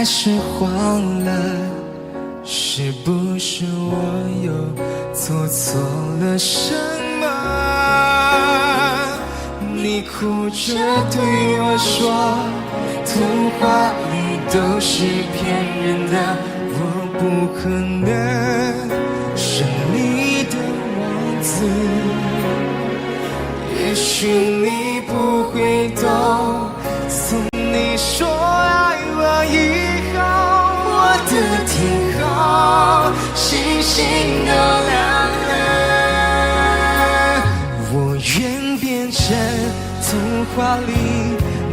还是慌了？是不是我又做错了什么？你哭着对我说，童话里都是骗人的，我不可能是你的王子。也许你不会懂，从你说爱我以后，我的天空星星都亮了。我愿变成童话里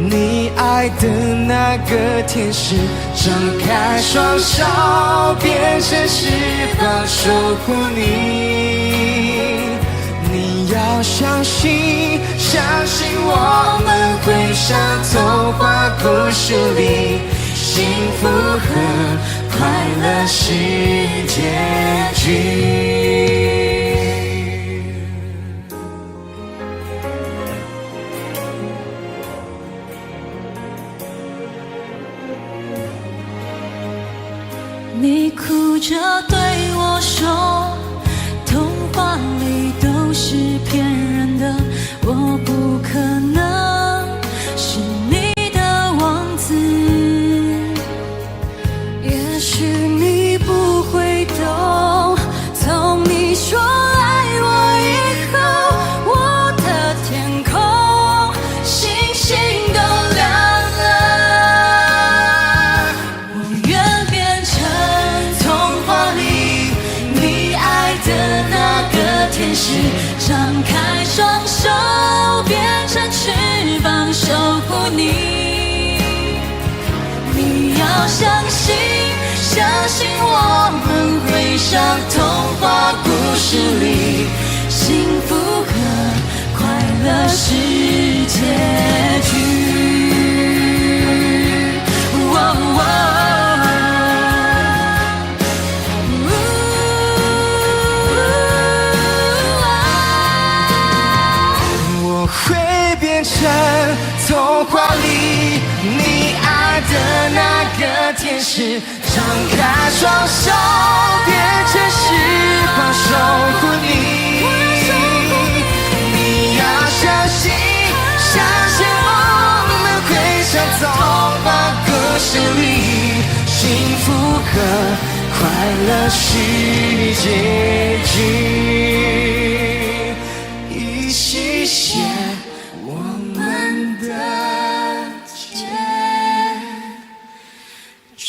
你爱的那个天使，张开双手，变成翅膀守护你。你要相信，相信我们会像童话故事里，幸福和快乐是结局。你哭着对我说，童话里都是骗人的，我不可能是你的王子。也许你不会懂，从你说爱我以后，我的天空星星都亮了。我愿变成童话里你爱的那个天使，张开双手，变成翅膀守护你。你要相信，相信我们会像童话故事里，幸福和快乐是结局。我会变成童话里你爱的那个天使，张开双手，变成翅膀守护你。你要相信，相信我们会像童话故事里，幸福和快乐是结局。一起写我们的结局。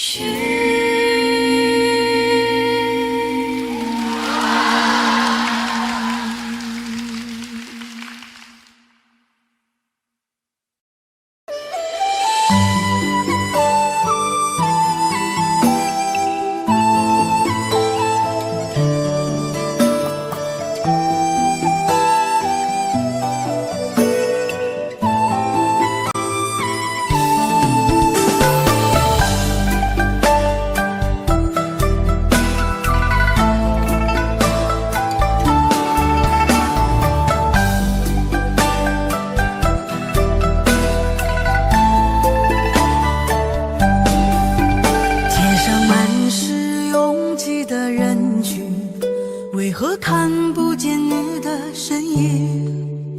为何看不见你的身影？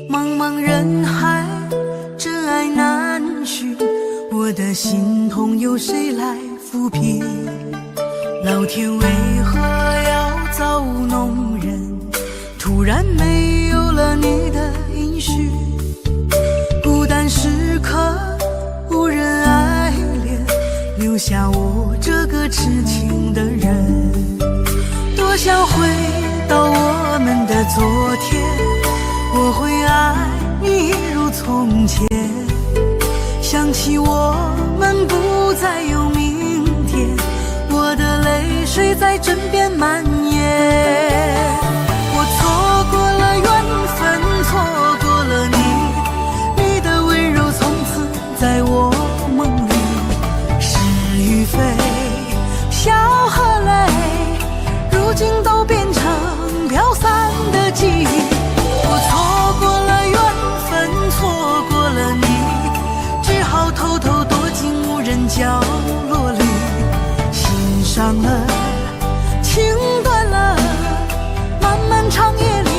茫茫人海，真爱难寻，我的心痛由谁来抚平？老天为何要造物弄人？突然没有了你的音讯，孤单时刻无人爱怜，留下我这个痴情的人。多想回到我们的昨天，我会爱你如从前。想起我们不再有明天，我的泪水在枕边蔓延。我错过了缘分，错过了你，你的温柔从此在我梦里。是与非，笑和泪，如今都变成飘散的记忆。我错过了缘分，错过了你，只好偷偷躲进无人角落里。伤了，情断了，漫漫长夜里，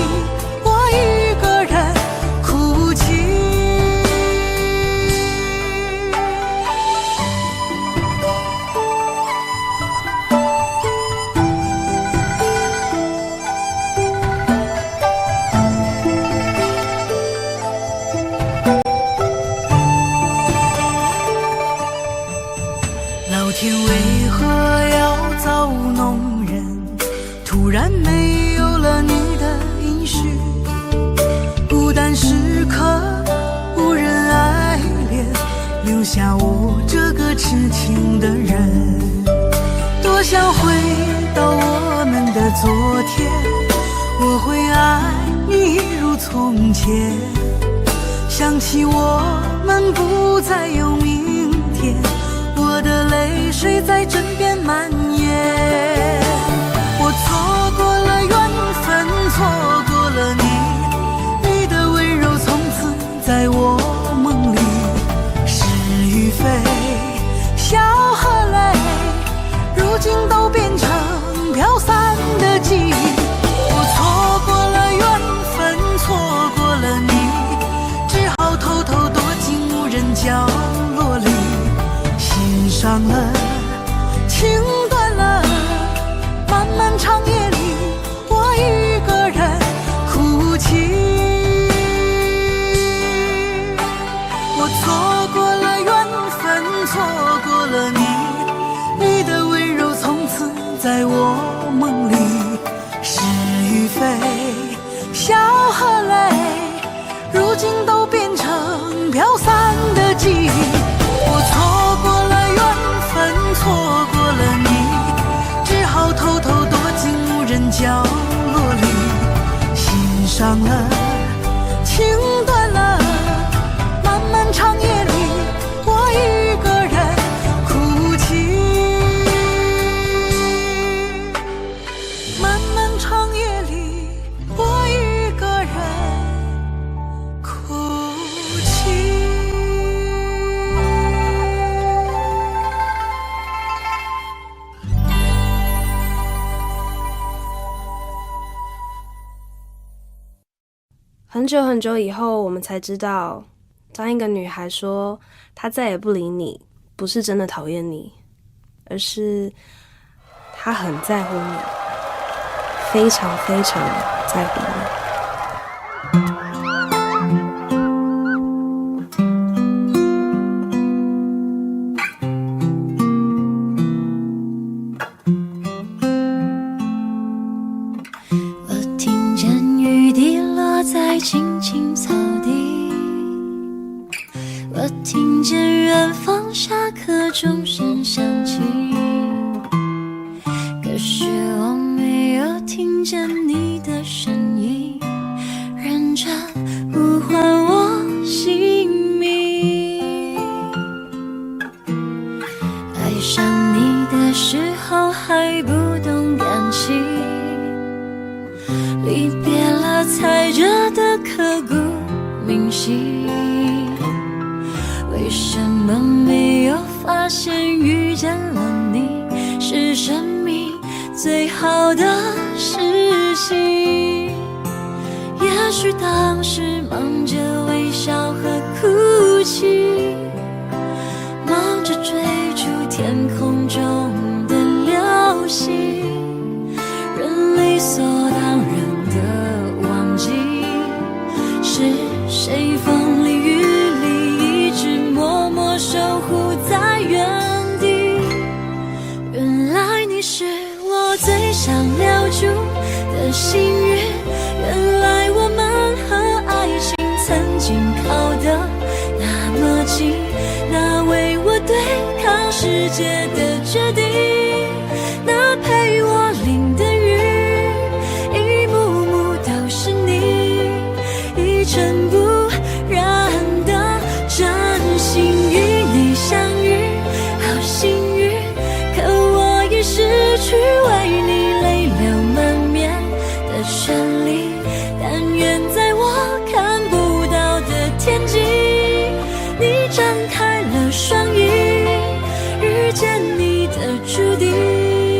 我一个人哭泣。老天为何要造物弄人？突然没有了你的应许，孤单时刻无人爱怜，留下我这个痴情的人。多想回到我们的昨天，我会爱你一如从前。想起我们不再有明天，我的泪水在枕边蔓延。我错过了缘分，错过了你，你的温柔从此在我梦里。是与非，笑和泪，如今都变成飘散的记忆。我错过了缘分，错过了你，只好偷偷躲进无人角落里。心伤了，情断了，漫漫长夜里，我一个人哭泣。我错过了缘分，错过了你，你的温柔从此在我梦里。是与非，笑和泪，如今都变成飘散的记忆。我错过了缘分，错过了你，只好偷偷躲进无人角落里。心伤了，情断了，漫漫长夜里，我一个人哭泣。漫漫长夜里，我一个人哭泣。很久很久以后，我们才知道，当一个女孩说她再也不理你，不是真的讨厌你，而是她很在乎你，非常非常在乎你。我听见雨滴落在青青草地，我听见远方下课钟声响起，可是我没有听见你的声音，认真呼唤我姓名。爱上你的时候还不懂感情，离别了才觉得刻骨铭心。为什么没有发现遇见了你是生命最好的事情？也许当时忙着微笑和哭泣，忙着追逐天空中的流星，人理所当然的忘记是谁风里雨里一直默默守护在原地。原来你是我最想留住的幸运，原来我们和爱情曾经靠得那么近，那为我对抗世界的决定，那陪我淋的雨，一幕幕都是你，一尘不染的真心与你相遇，好幸运，可我已失去为你泪流满面的权利，但愿在我看不到的天际，你张开了双翼，遇见你的注定。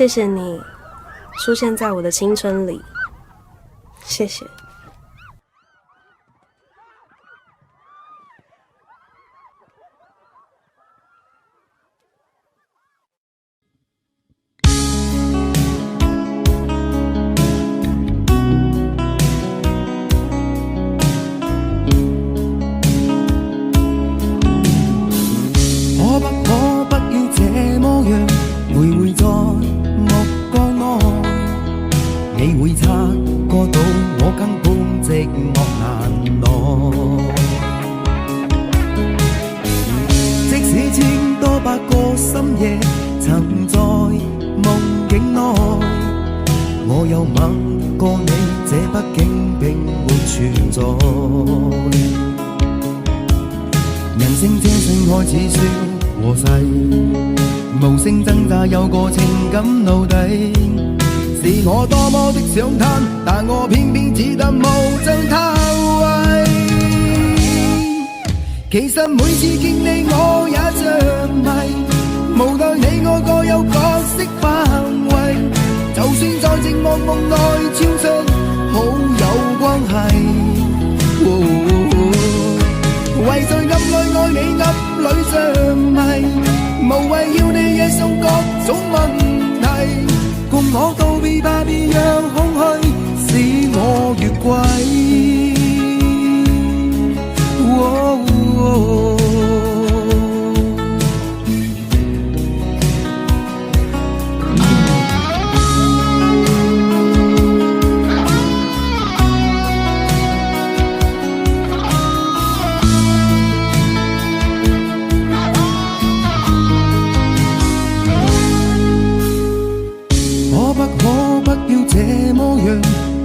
谢谢你出现在我的青春里，谢谢。你會察覺到我根本寂寞難耐。即使千多百個深夜曾在夢境內，我有吻過你，這畢竟並沒存在。人聲這聲開始說和諧，無聲掙扎有個情感奴隸。是我多麼的想貪，但我偏偏只得無盡偷慰。其實每次見你我也着迷，無奈你我各有角色範圍，就算在寂寞夢內超出好友關係。為在暗裏愛你暗裏着迷，無謂要你惹上各種問題。共我道別吧，別讓空虛使我越軌。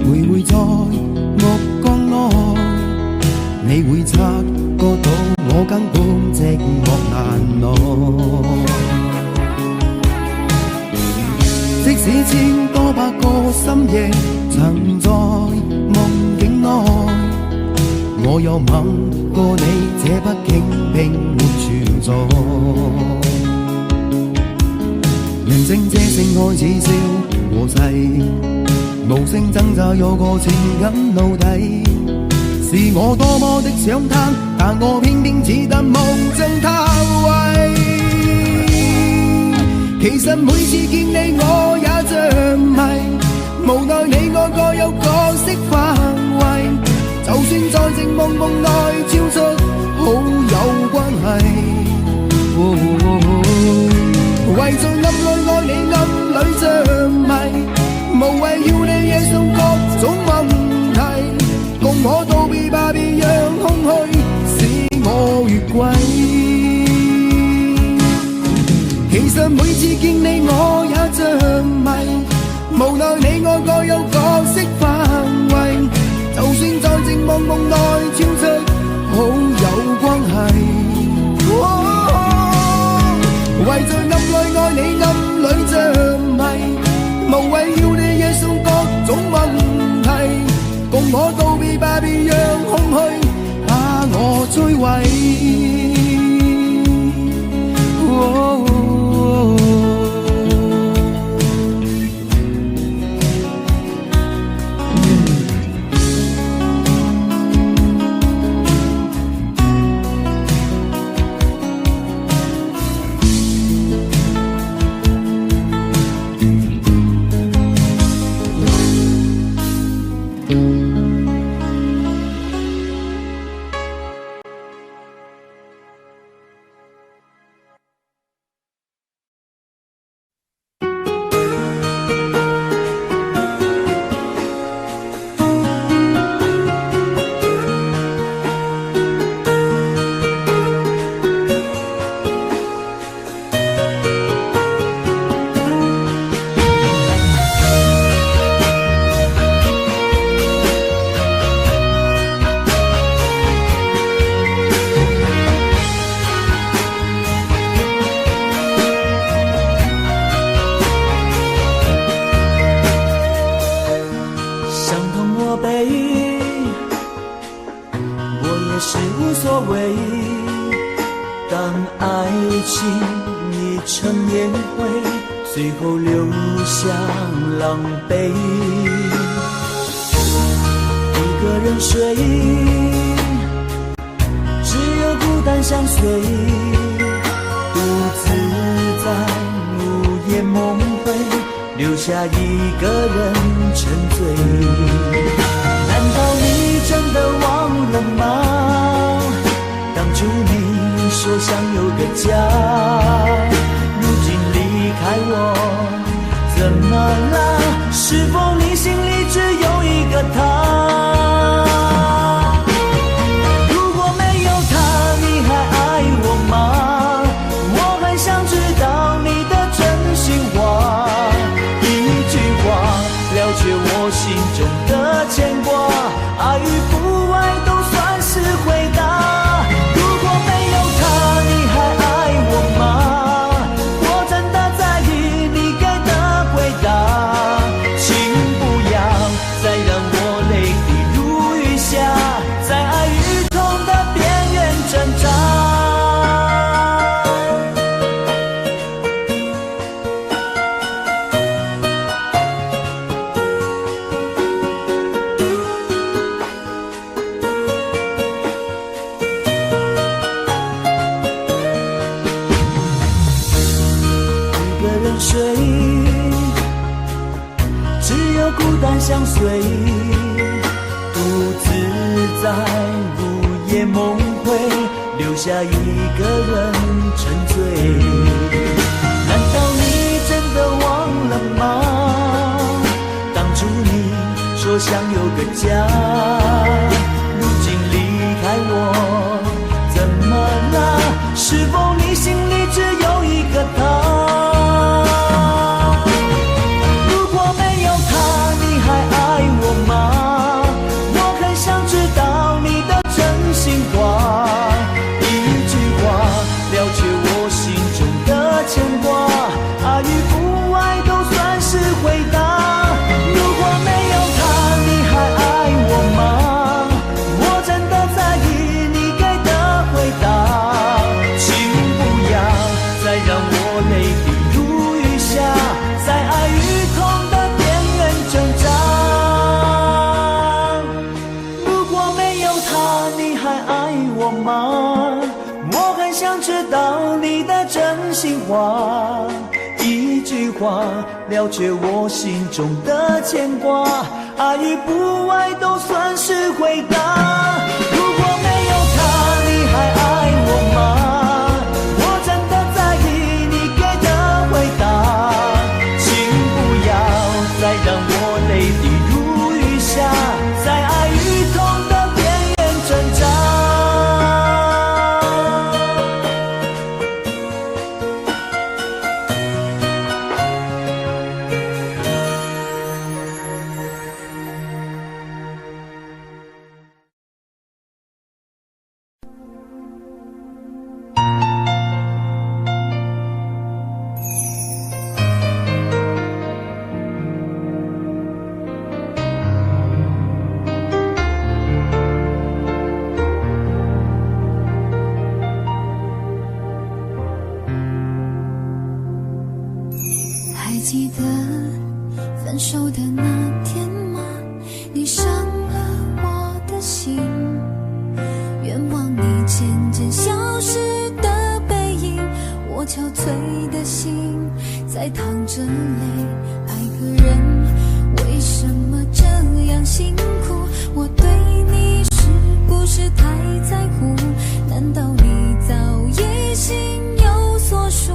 徘徊在目光內，你會察覺到我根本寂寞難耐。即使千多百個深夜曾在夢境內，我有吻過你，這畢竟並沒存在。人聲這聲開始笑和諧，無聲掙扎有個情感奴隸。是我多麼的想貪，但我偏偏只得無盡偷慰。其實每次見你我也着迷，無奈你我各有角色範圍，就算在寂寞夢內超出好友關係。為在暗裏愛你暗裏着迷，無謂要你惹上各種問題。共我道別吧，別讓空虛使我越軌。其實每次見你我也着迷，無奈你我各有角色範圍，就算在寂寞夢內超出好友關係。為在暗裏愛你暗裏着迷，無謂要你惹上各種問題。共我道別吧，別讓空虛把我摧毀。最后留下狼狈。一个人睡，只有孤单相随，独自在午夜梦回，留下一个人沉醉。难道你真的忘了吗？当初你说想有个家，如今离开我怎么了？是否你心里只有一个他？如果没有他，你还爱我吗？我很想知道你的真心话，一句话了却我心中的牵挂，爱与不爱都算是回答。如果没有他，你还爱我吗？我真的在意你给的回答，请不要再让我泪滴如雨下，在爱与痛的边缘挣扎。睡，只有孤单相随，独自在午夜梦回，留下一个人沉醉。难道你真的忘了吗？当初你说想有个家，如今离开我怎么了？是否你心里只有一个他？我很想知道你的真心话，一句话了却我心中的牵挂，爱与不爱都算是回答。如果没有他，你还爱我吗？我真的在意你给的回答，请不要再让我泪滴如雨下，在爱与痛的边缘挣扎。还记得分手的那天吗？你伤了我的心，愿望你渐渐消失的背影，我憔悴的心在淌着泪。爱个人为什么这样辛苦？我对你是不是太在乎？难道你早已心有所属？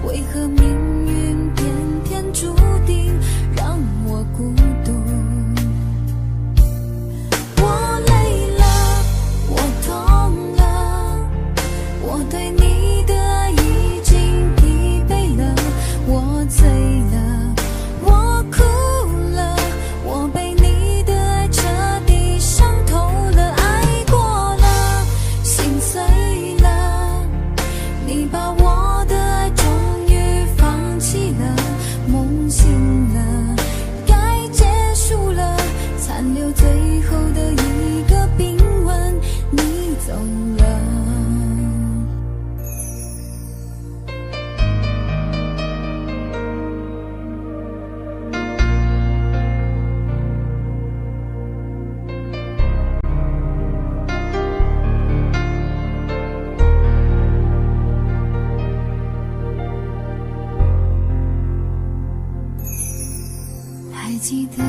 为何命运偏偏注定让我孤独？我累了，我痛了，我对你的爱已经疲惫了，我醉了，还记得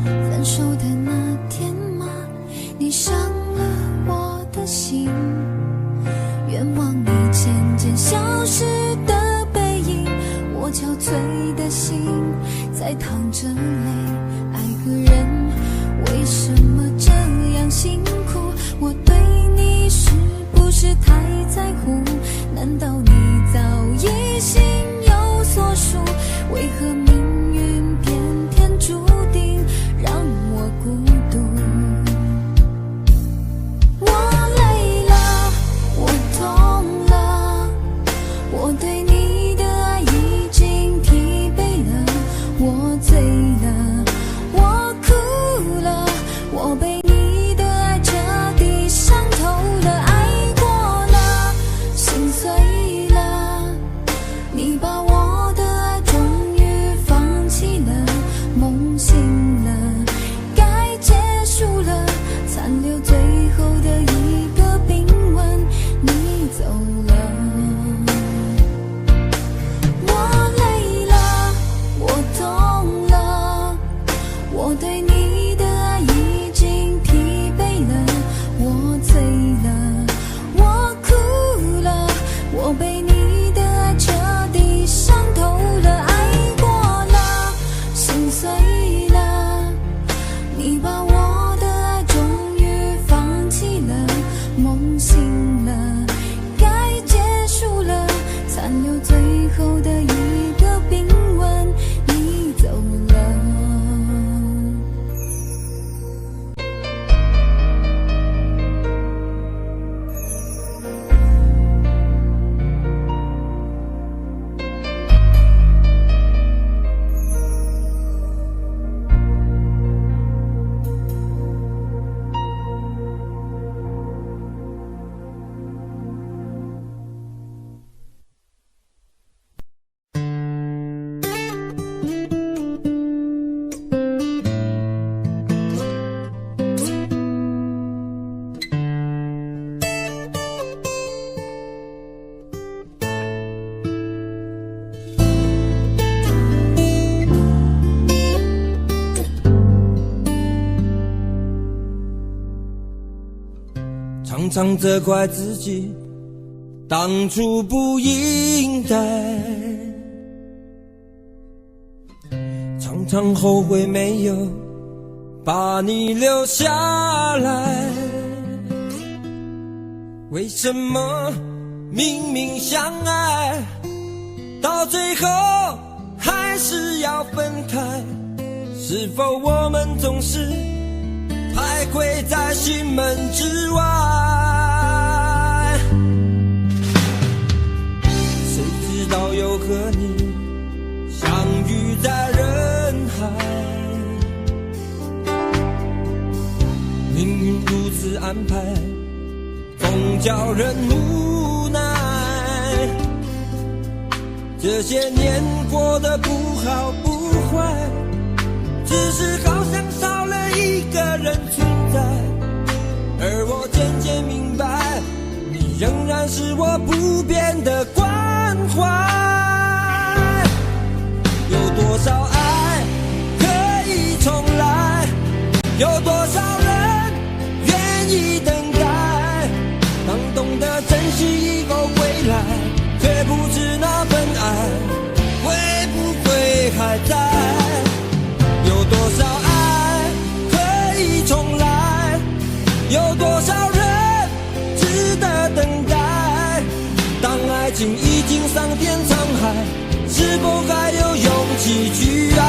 分手的那天吗？你伤了我的心，愿望你渐渐消失的背影，我憔悴的心在淌着泪。爱个人为什么这样辛苦？我对你是不是太在乎？难道你早已心有所属？为何命运偏偏注定让我孤独？我累了，我痛了，我对你的爱已经疲惫了，我醉了，我哭了，我被你的爱彻底伤透了，爱过了，心碎了，你把我的爱终于放弃了，梦醒了，该结束了，残留最后的一个冰吻，你走了。我累了，我痛了，我对你的爱已经疲惫了，我醉了，我哭了，我被你的爱彻底伤透了，爱过了，心碎了，你把我的爱终于放弃了，梦醒了，该结束了，残留最后的一个冰吻，你走了。常常责怪自己当初不应该，常常后悔没有把你留下来。为什么明明相爱，到最后还是要分开？是否我们总是徘徊在心门之外？谁知道又和你相遇在人海，命运如此安排，总叫人无奈。这些年过得不好不坏，只是好像少了一个人存在，而我渐渐明白，你仍然是我不变的关怀。有多少爱可以重来，有多少人愿意等待，当懂得珍惜以后回来，却不知那份爱会不会还在。有多少爱可以重来，有多少人值得等待，当爱情已经桑田沧海，是否还有勇气去爱？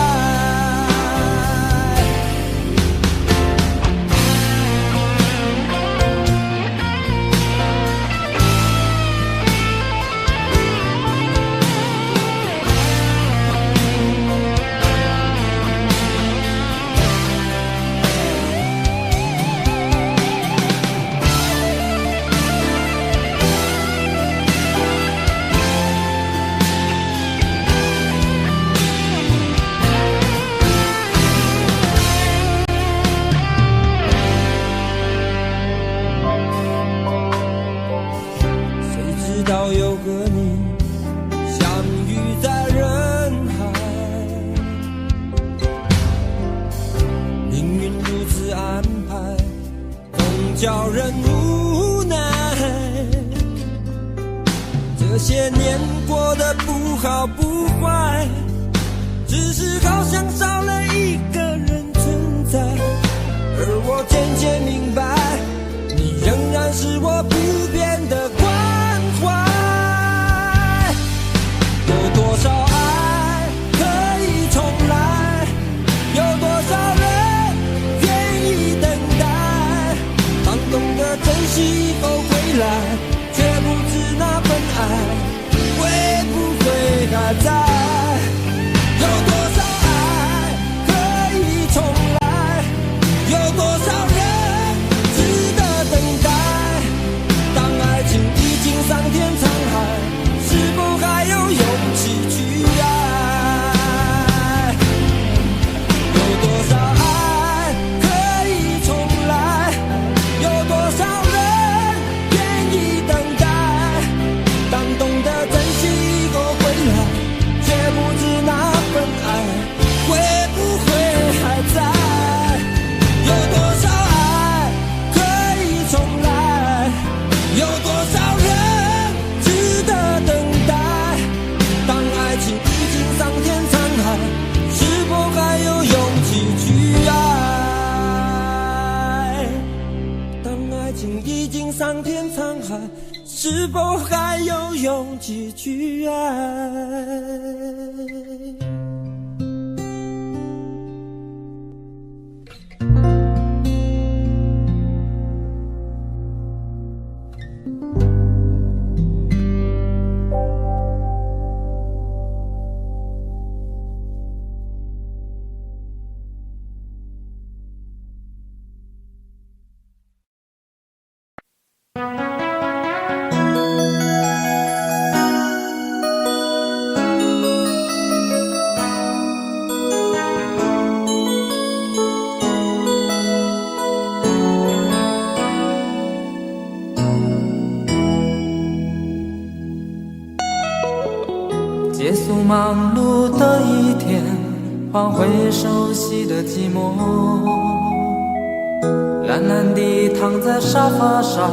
叫人无奈。这些年过得不好不坏，只是好像少了一个人存在。而我渐渐明白，你仍然是我不变的关怀。有多少爱可以重来？有多少人愿意等待？当懂得珍惜以后回来，却不知那份爱会不会还在？有多少爱可以重来？有多少人值得等待？当爱情已经桑田沧海，是否还有勇气去爱？有多少爱可以重来？有多少人愿意等待？当懂得珍惜以后回来，却不知那份爱会不会还在？有多少爱可以重来？有多少人值得等待？当爱情已经桑田沧海，是否还有勇气去爱？当爱情已经桑田沧海，是否还有勇气去爱？结束忙碌的一天，换回熟悉的寂寞，懒懒地躺在沙发上，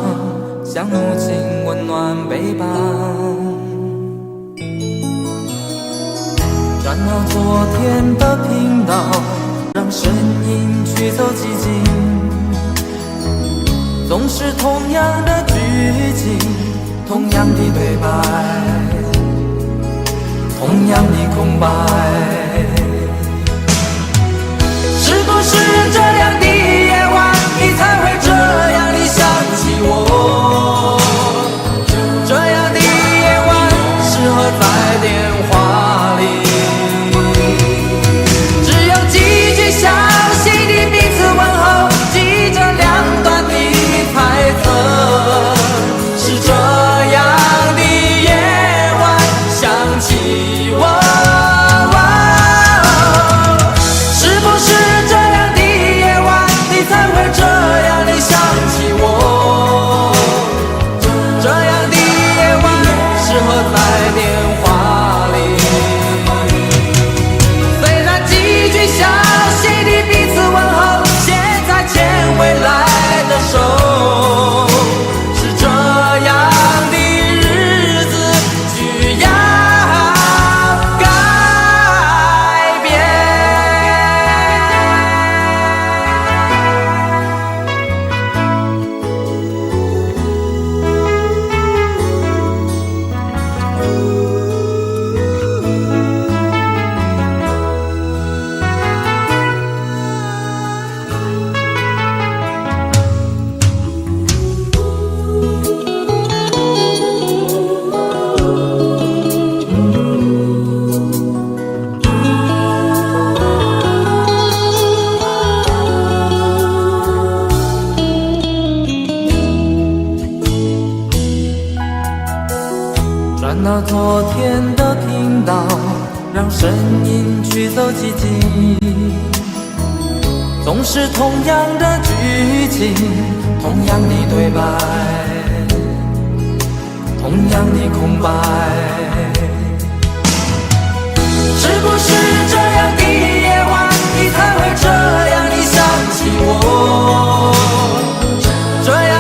像母亲温暖背膀。转到昨天的频道，让声音驱走寂静，总是同样的剧情，同样的对白，同样的空白。是不是这样的夜晚，你才会这样地想起我？这样的夜晚适合在电话里，只有几句小心的彼此问候，记着两端的猜测。是这样的夜晚想起我，是不是这样的夜晚，你才会这样地想起我？这样的夜晚适合在电话里，虽然几句小心的彼此问候，现在牵回来的手，是这样的日子需要改变。转到昨天的频道，让声音驱走寂静，总是同样的剧情，同样的对白，同样的空白。是不是这样的夜晚，你才会这样地想起我？这样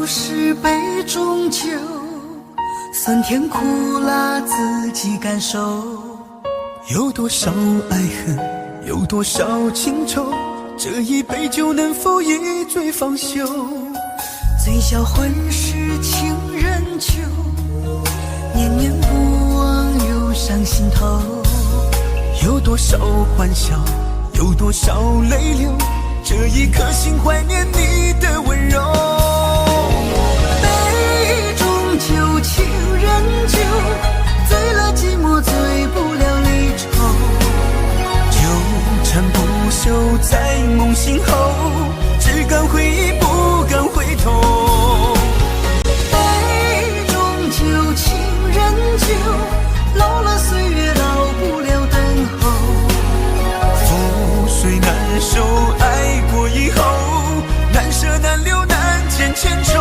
愁是杯中酒，酸甜苦辣自己感受。有多少爱恨，有多少情愁，这一杯酒能否一醉方休？醉消魂是情人酒，念念不忘又上心头。有多少欢笑，有多少泪流，这一颗心怀念你的温柔。杯中酒，情人酒，醉了寂寞，醉不了离愁。纠缠不休在梦醒后，只敢回忆不敢回头。杯中酒，情人酒，老了岁月老不了等候。覆水难收，爱过以后，难舍难留难见千愁。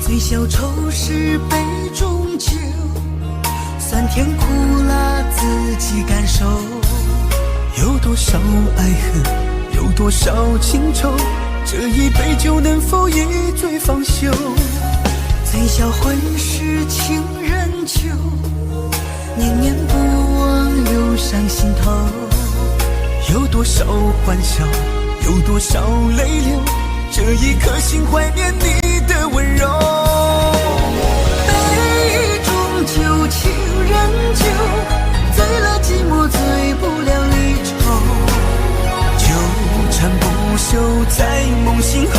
醉消愁是杯中酒，酸甜苦辣自己感受。有多少爱恨，有多少情愁，这一杯酒能否一醉方休？醉消魂是情人酒，念念不忘又上心头。有多少欢笑，有多少泪流，这一颗心怀念你的温柔。杯中酒，情人酒，醉了寂寞，醉不了离愁。纠缠不休在梦醒后，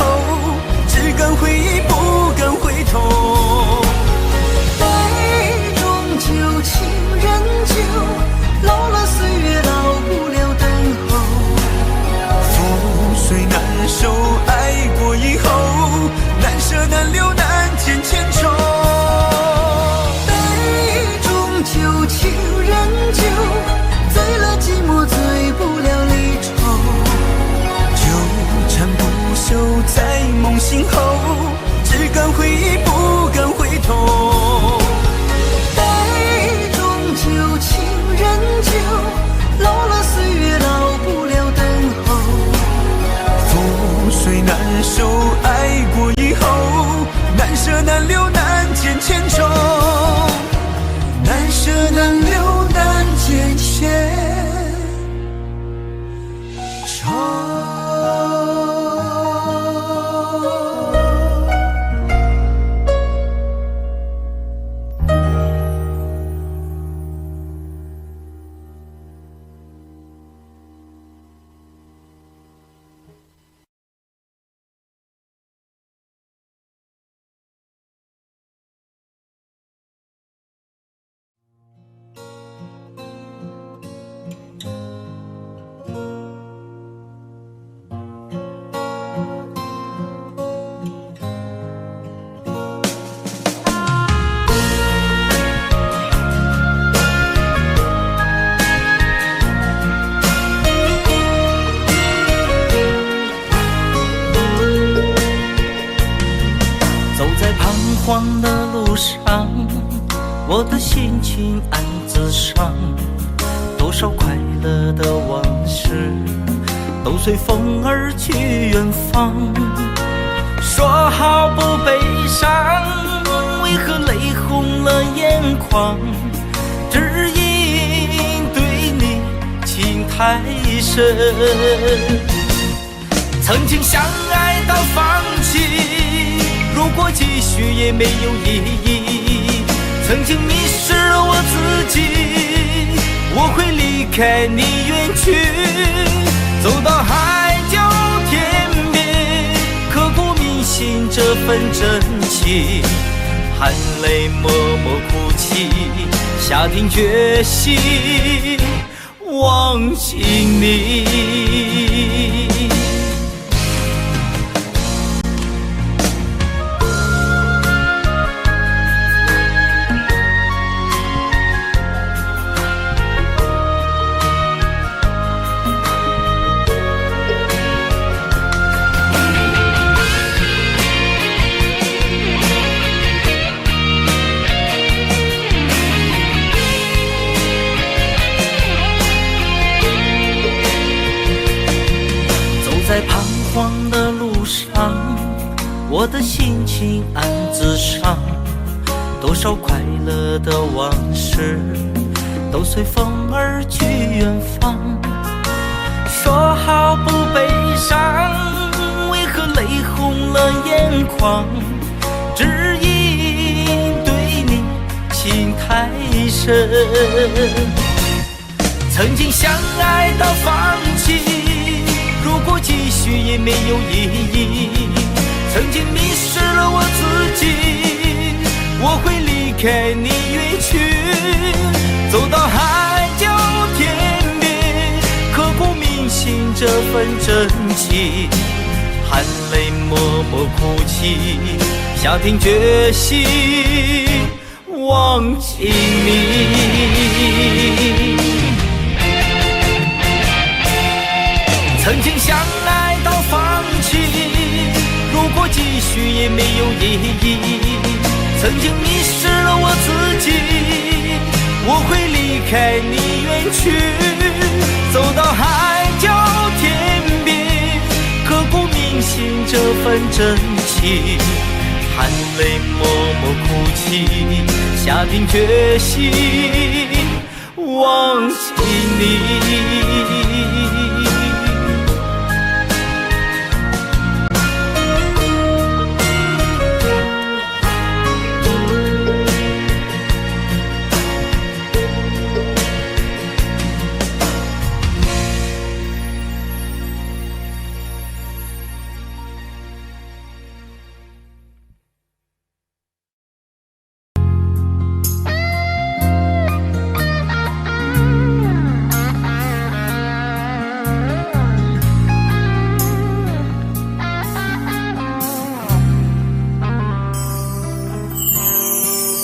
只敢回忆不敢回头。杯中酒，情人酒，老了岁月老不了等候。覆水难收，爱过以后，难舍难留难见千愁。杯中酒，情人酒，醉了寂寞，醉不了离愁。纠缠不休在梦醒后，只敢回忆不敢回头。杯中酒，情人酒，老了岁月老不了等候。覆水难收，爱过以后，难舍难留难见千愁。难舍难留难见千愁。慌的路上，我的心情暗自伤，多少快乐的往事都随风而去远方。说好不悲伤，为何泪红了眼眶？只因对你情太深，曾经相爱到放弃，如果继续也没有意义。曾经迷失了我自己，我会离开你远去，走到海角天边，刻骨铭心这份真情，含泪默默哭泣，下定决心忘记你。的心情暗自伤，多少快乐的往事都随风而去远方。说好不悲伤，为何泪红了眼眶？只因对你情太深。曾经相爱到放弃，如果继续也没有意义。曾经迷失了我自己，我会离开你远去，走到海角天边，刻骨铭心这份真情，含泪默默哭泣，下定决心忘记你。曾经相爱到放弃，如果继续也没有意义。曾经迷失了我自己，我会离开你远去，走到海角天边，刻骨铭心这份真情，含泪默默哭泣，下定决心忘记你。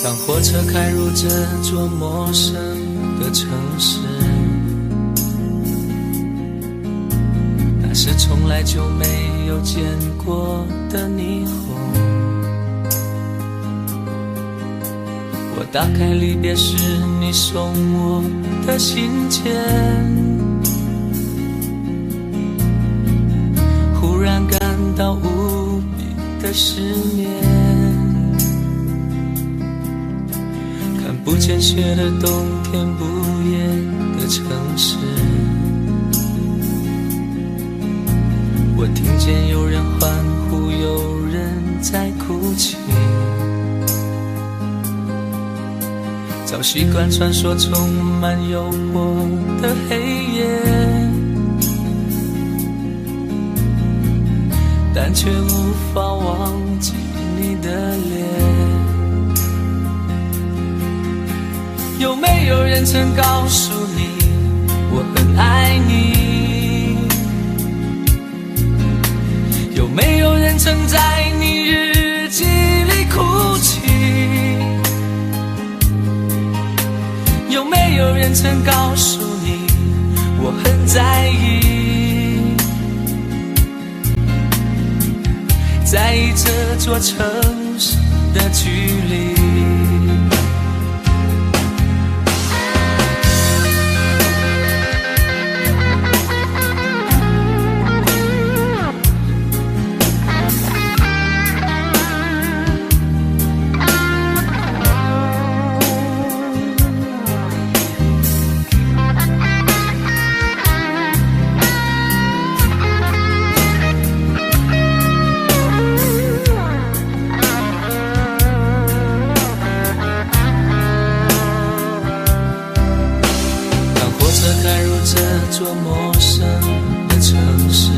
当火车开入这座陌生的城市，那是从来就没有见过的霓虹。我打开离别时你送我的信件，忽然感到无比的失眠。不见雪的冬天，不夜的城市，我听见有人欢呼，有人在哭泣。早习惯传说充满诱惑的黑夜，但却无法忘记你的脸。有没有人曾告诉你我很爱你？有没有人曾在你日记里哭泣？有没有人曾告诉你我很在意？在意这座城市的距离。这座陌生的城市，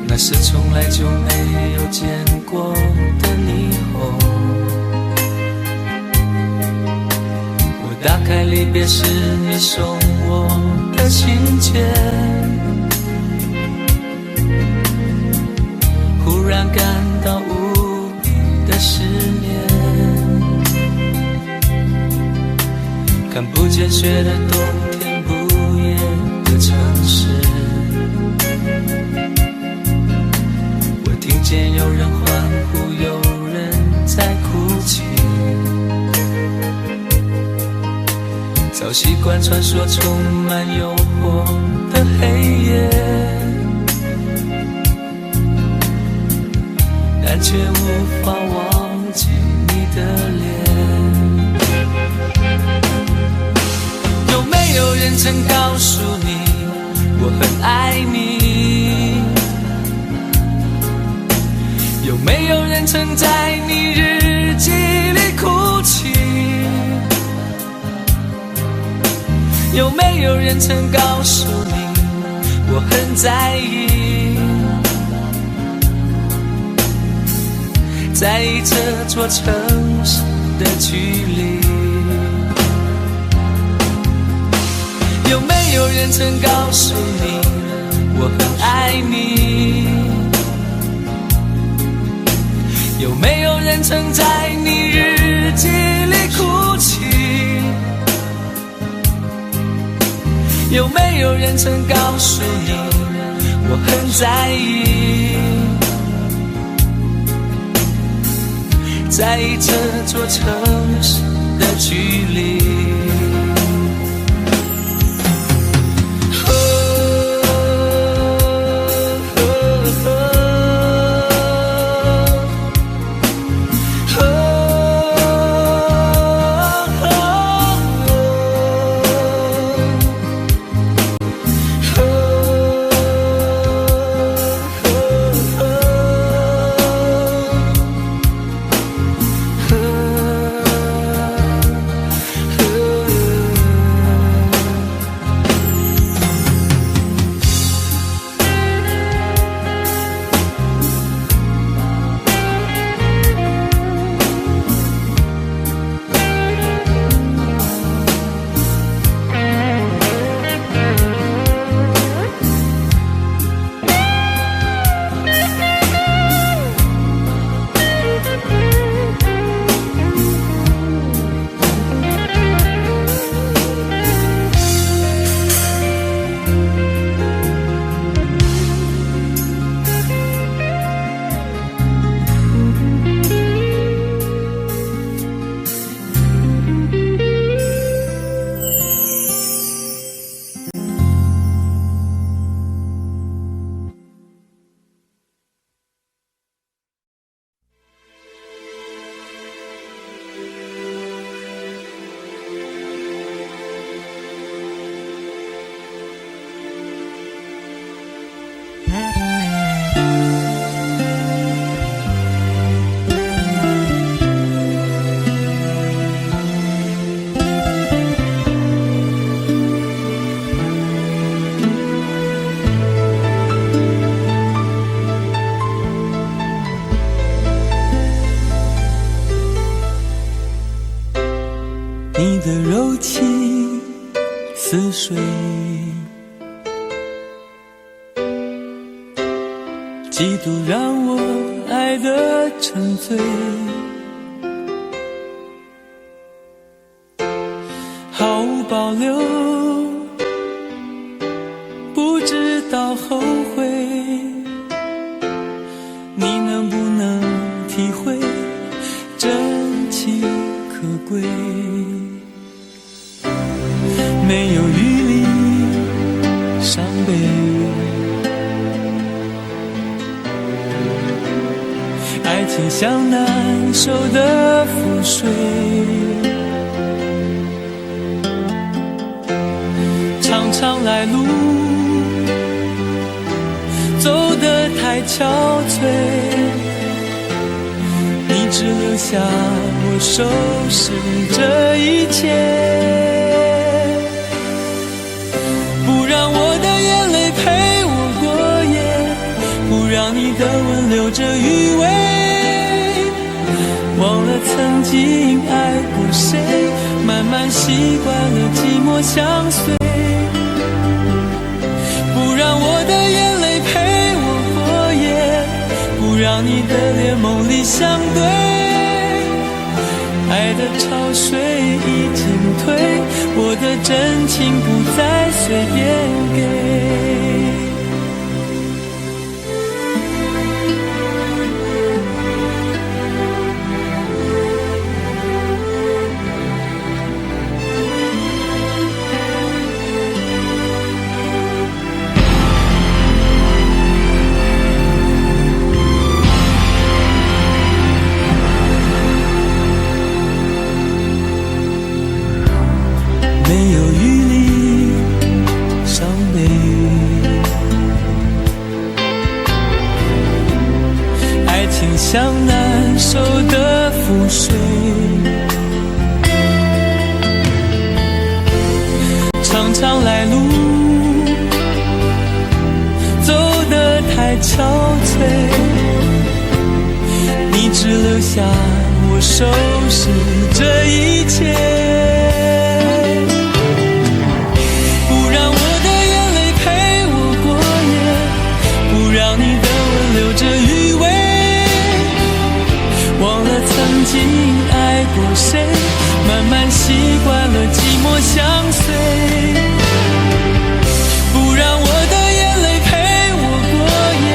那是从来就没有见过的霓虹。我打开离别时你送我的信件，忽然感到无比的失眠。看不见雪的冬天，不夜的城市，我听见有人欢呼，有人在哭泣。早习惯传说充满诱惑的黑夜，但却无法忘记你的脸。有没有人曾告诉你我很爱你？有没有人曾在你日记里哭泣？有没有人曾告诉你我很在意？在意这座城市的距离。有没有人曾告诉你我很爱你？有没有人曾在你日记里哭泣？有没有人曾告诉你我很在意？在意这座城市的距离。你的柔情似水，几度让我爱得沉醉，毫无保留，不知道后悔。你能不能体会真情可贵？没有余力伤悲，爱情像难收的覆水，长长来路走得太憔悴，你只留下我收拾这一切。让你的吻留着余味，忘了曾经爱过谁，慢慢习惯了寂寞相随。不让我的眼泪陪我过夜，不让你的脸梦里相对。爱的潮水已经退，我的真情不再随便给。受的覆水，常常来路走得太憔悴，你只留下我收拾这一切，不让我的眼泪陪我过夜，不让你的吻留着余味，忘了曾经爱过谁，慢慢习惯了寂寞相随，不让我的眼泪陪我过夜，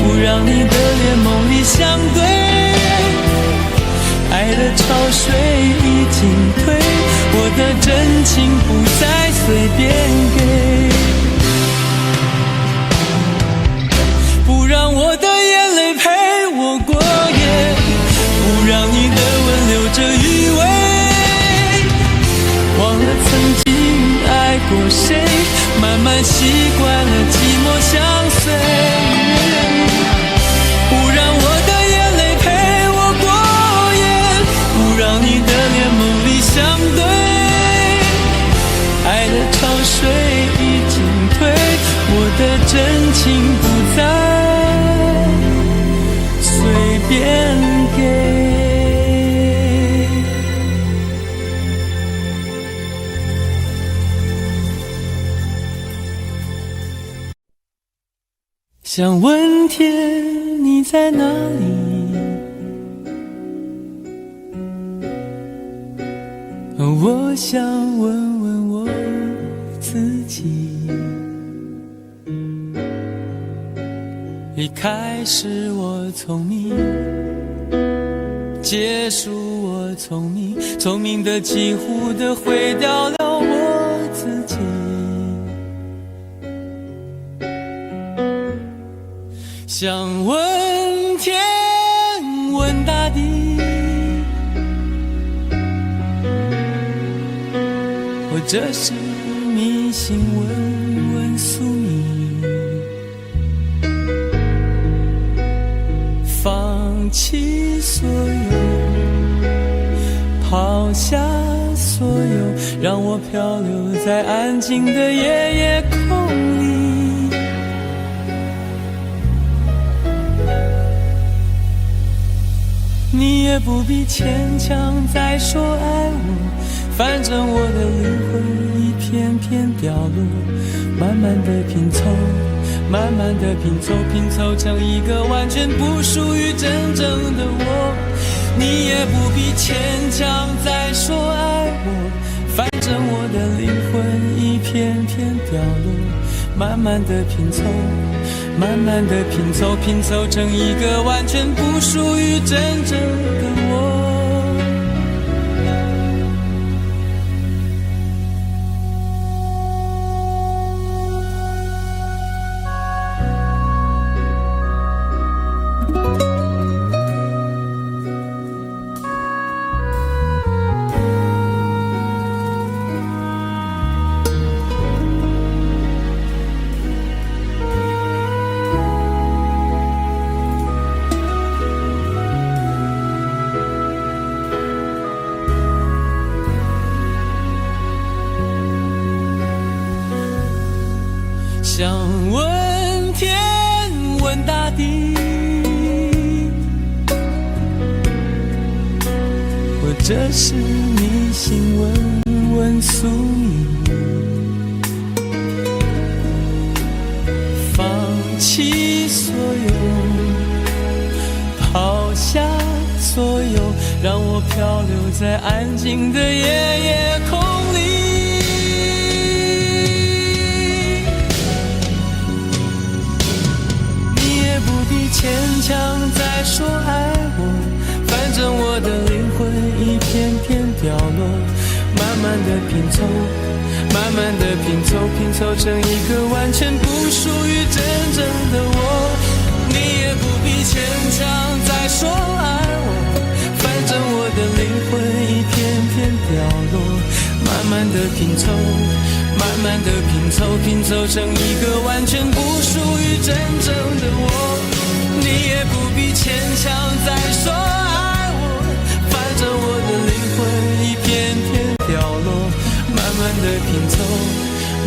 不让你的脸梦里相对，爱的潮水已经退，我的真情不再随便给，不让我的眼泪陪我过夜，不让你的吻留着余味，忘了曾经爱过谁，慢慢习惯了寂寞相随，不让我的眼泪陪我过夜，不让你的脸梦里相对，爱的潮水已经退，我的真情不再随便给。想问天你在哪里，我想问问我自己，一开始我聪明，结束我聪明，聪明的几乎的毁掉了我自己，想问天问大地，或者是迷信问问宿命，放弃所有，抛下所有，让我漂流在安静的夜夜空里，你也不必牵强再说爱我，反正我的灵魂一片片掉落，慢慢的拼凑，慢慢的拼凑，拼凑成一个完全不属于真正的我，你也不必牵强再说爱我，反正我的灵魂一片片掉落，慢慢的拼凑，慢慢的拼凑，拼凑成一个完全不属于真正的我。想问天问大地，或者是迷信问问宿命，放弃所有，抛下所有，让我漂流在安静的夜夜空里，牵强再说爱我，反正我的灵魂一片片掉落，慢慢的拼凑，慢慢的拼凑，拼凑成一个完全不属于真正的我，你也不必牵强再说爱我，反正我的灵魂一片片掉落，慢慢的拼凑，慢慢的拼凑，拼凑成一个完全不属于真正的我，你也不必牵强再说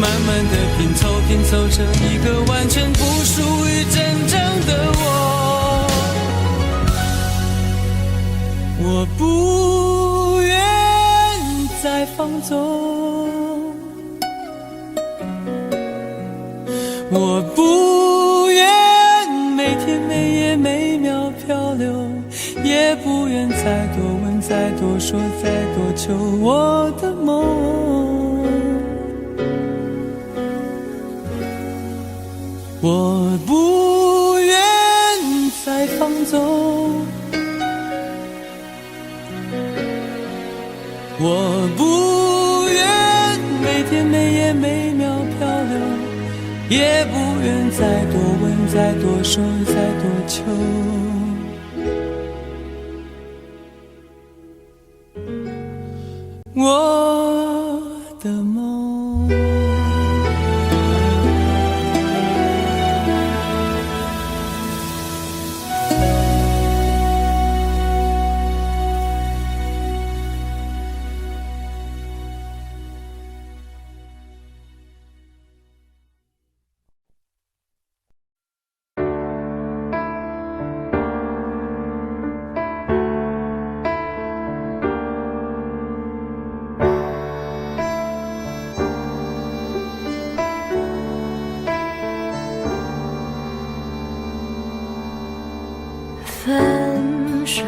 慢慢的拼凑成一个完全不属于真正的我。我不愿再放纵，我不愿每天每夜每秒漂流，也不愿再多问再多说再多求我的梦。我不愿再放纵，我不愿每天每夜每秒漂流，也不愿再多问再多说再多求我的梦。分手，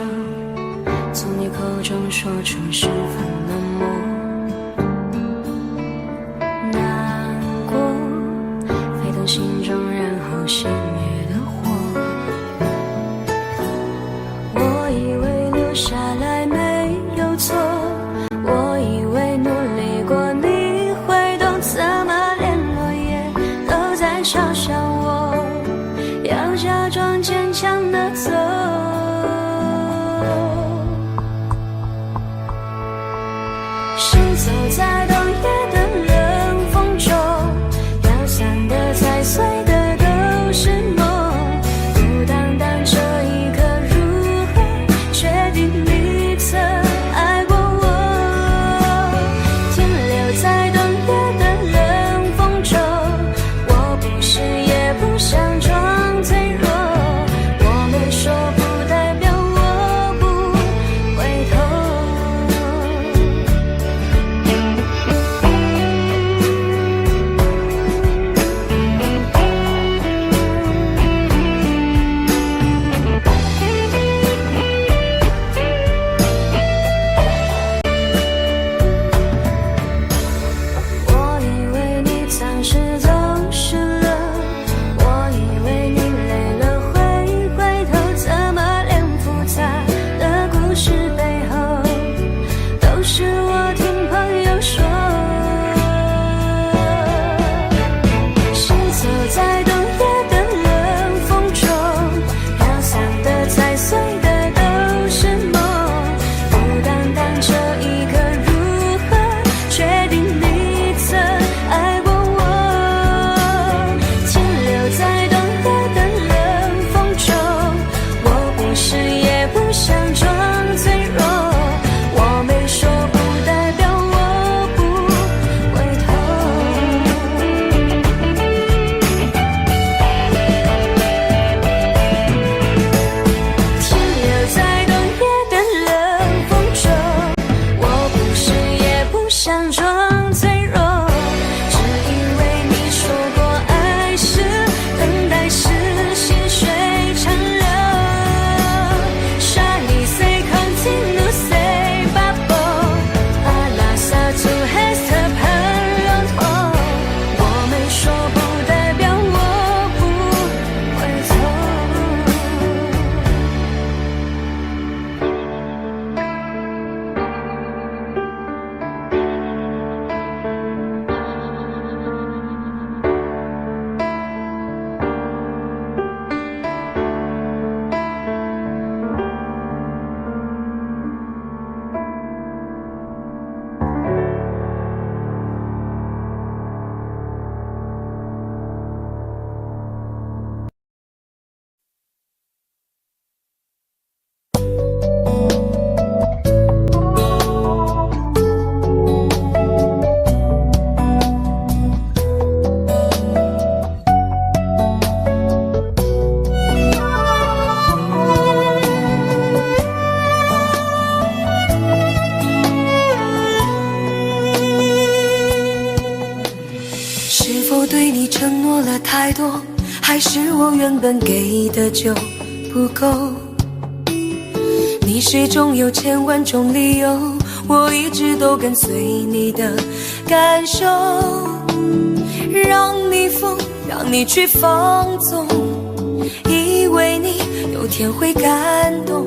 从你口中说出十分冷漠，难过沸腾心中，然后熄灭的火。我以为留下来没有错，我以为努力过你会懂，怎么连落叶都在嘲笑我，要假装坚强的走。行走在冬夜的冷风中，飘散的踩碎的都是梦，孤单单这一刻如何确定你曾爱过我。停留在冬夜的冷风中，我不是也不想装脆弱，我没说不代表我不回头。我以为你暂时走失了，我以为你累了会回头，怎么连复杂的故事背后都是我听朋友说。行走在冬夜的冷风中，飘散的踩碎的都是梦，孤单单这一刻如何确定你曾爱过我。停留在冬夜的冷风中，我不是也不想装脆弱，我没说不代表我不回头。停留在冬夜的冷风中，我不是也不想装脆弱，只因为你说过爱是等待是细水长流。傻你随承诺了太多，还是我原本给的就不够？你始终有千万种理由，我一直都跟随你的感受，让你疯，让你去放纵，以为你有天会感动。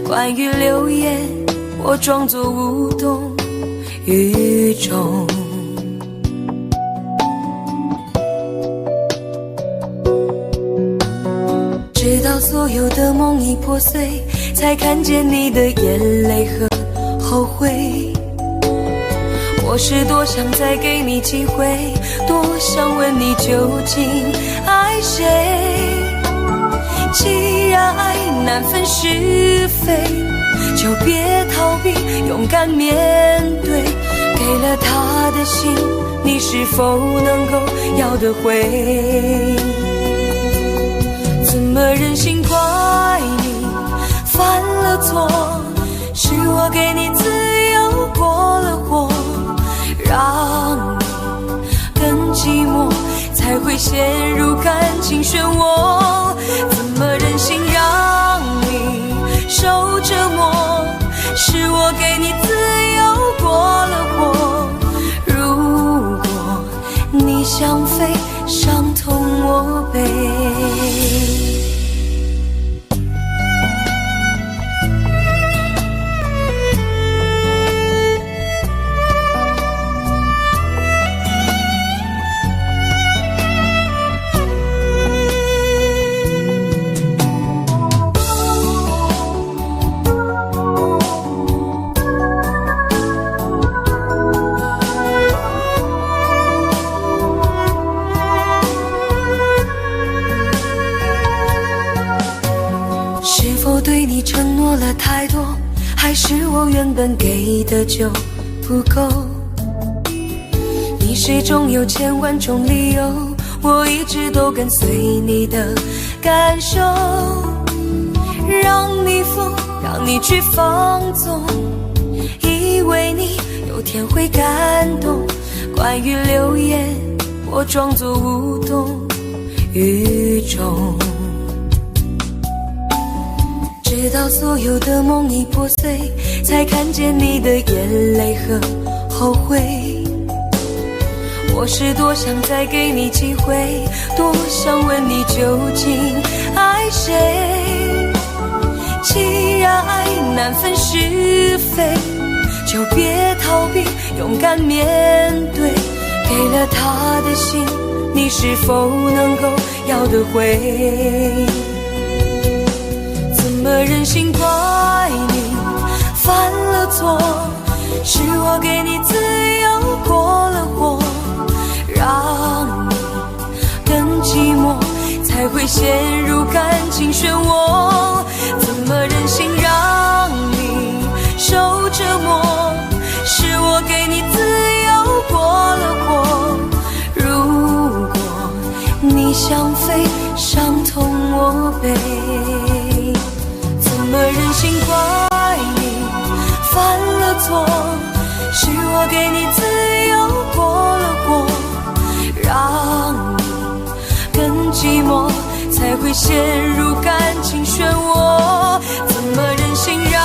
关于流言，我装作无动于衷。直到所有的梦已破碎，才看见你的眼泪和后悔。我是多想再给你机会，多想问你究竟爱谁。既然爱难分是非，就别逃避，勇敢面对。给了他的心，你是否能够要得回？怎么忍心怪你犯了错？是我给你自由过了火，让你更寂寞，才会陷入感情漩涡。怎么忍心让你受折磨？是我给你自由过了火。如果你想飞，伤痛我背。对你承诺了太多，还是我原本给的就不够？你始终有千万种理由，我一直都跟随你的感受，让你疯，让你去放纵，以为你有天会感动。关于流言，我装作无动于衷。直到所有的梦已破碎，才看见你的眼泪和后悔。我是多想再给你机会，多想问你究竟爱谁。既然爱难分是非，就别逃避，勇敢面对。给了他的心，你是否能够要得回？怎么忍心怪你犯了错？是我给你自由过了火，让你更寂寞，才会陷入感情漩涡。怎么忍心让你受折磨？是我给你自由过了火。如果你想飞，伤痛我背。怎么忍心怪你犯了错？是我给你自由过了火，让你更寂寞，才会陷入感情漩涡。怎么忍心让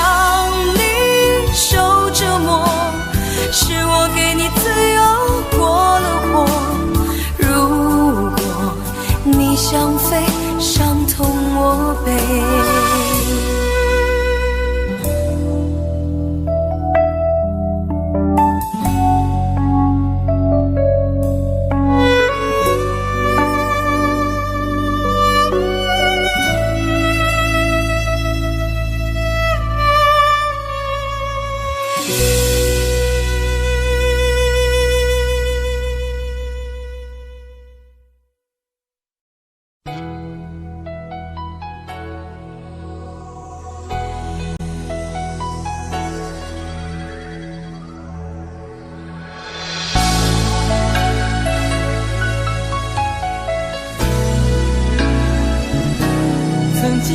你受折磨？是我给你自由过了火。如果你想飞，伤痛我背。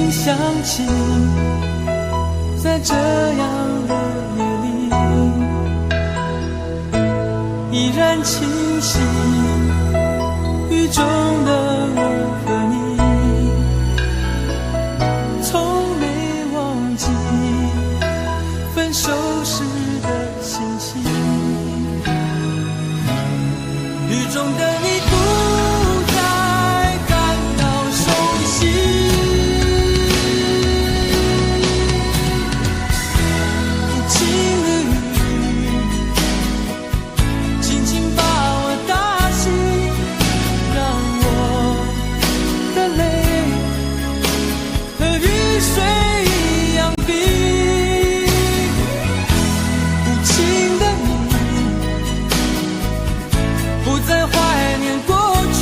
想起在这样的夜里，依然清晰，雨中分手时的心情。雨中的你不再感到熟悉，无情的雨轻轻把我打醒，让我的泪和雨水一样冰。无情的你不再怀念过去，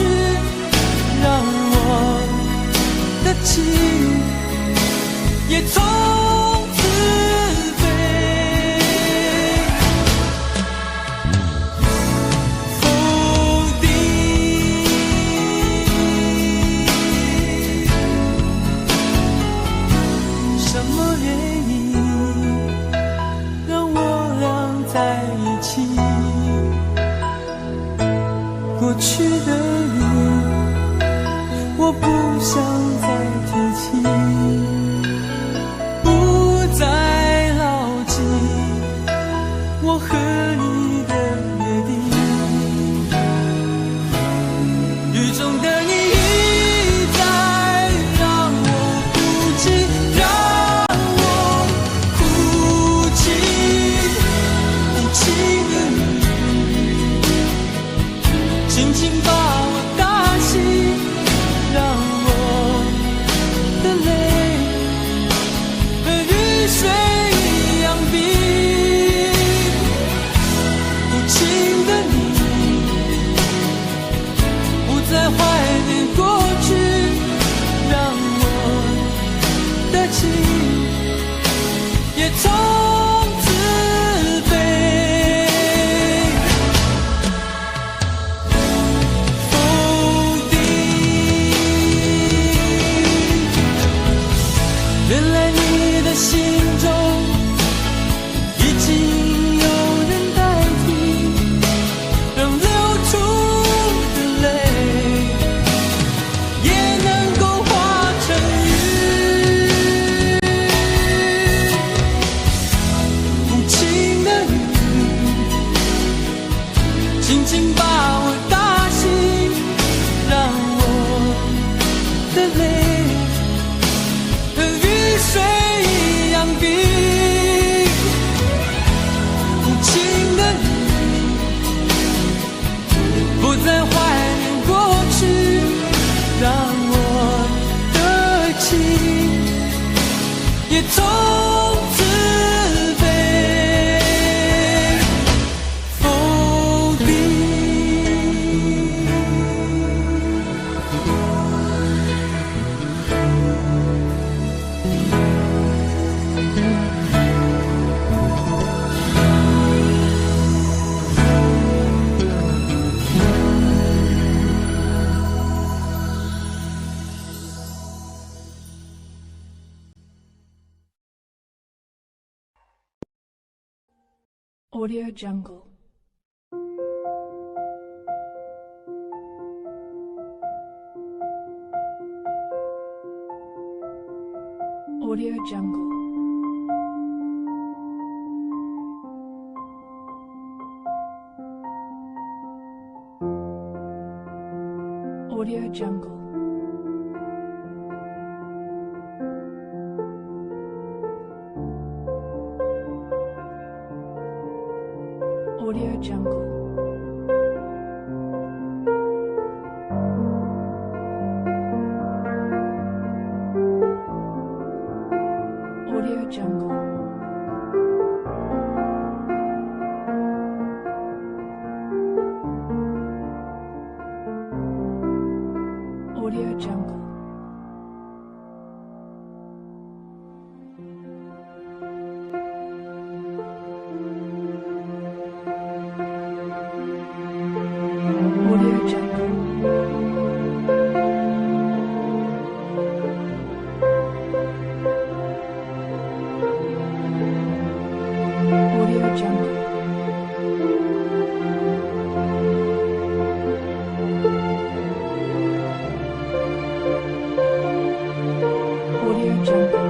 让我的情也从此被否定。什么原因让我俩在一起？过去的你，我不想再提起，不再牢记我和你的约定。雨中的你一再让我哭泣，让我哭泣，无情的你轻轻把我打醒，让我的泪和雨水一样冰。无情的你不再怀念过去，让我的情也从此被否定。原来你的心中已经有人代替，让流出的泪也能够化成雨。无情的雨轻轻把我打醒，让我的泪和雨水一样冰。无情的你不再怀念过去，让我的情也从此被否定。Audio Jungle. Audio Jungle. Audio Jungle. Audio Jungle. Audio Jungle. Audio Jungle. Audio Jungle. Audio Jungle. Audio Jungle.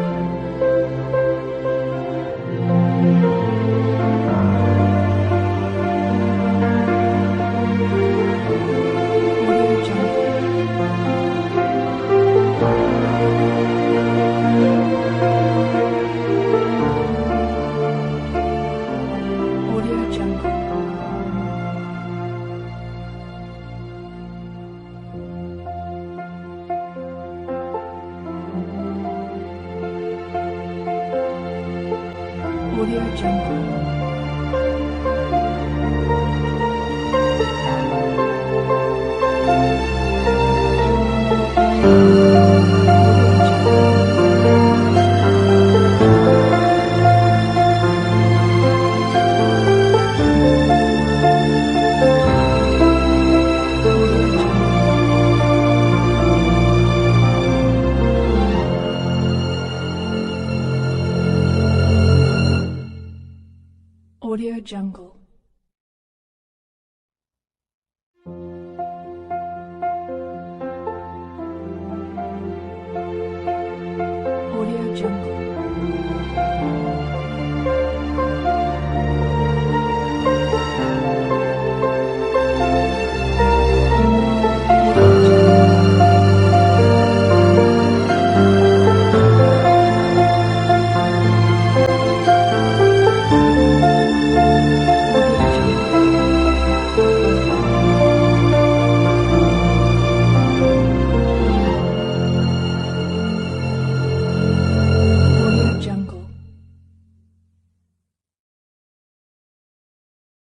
Audio Jungle. Audio Jungle. Audio Jungle.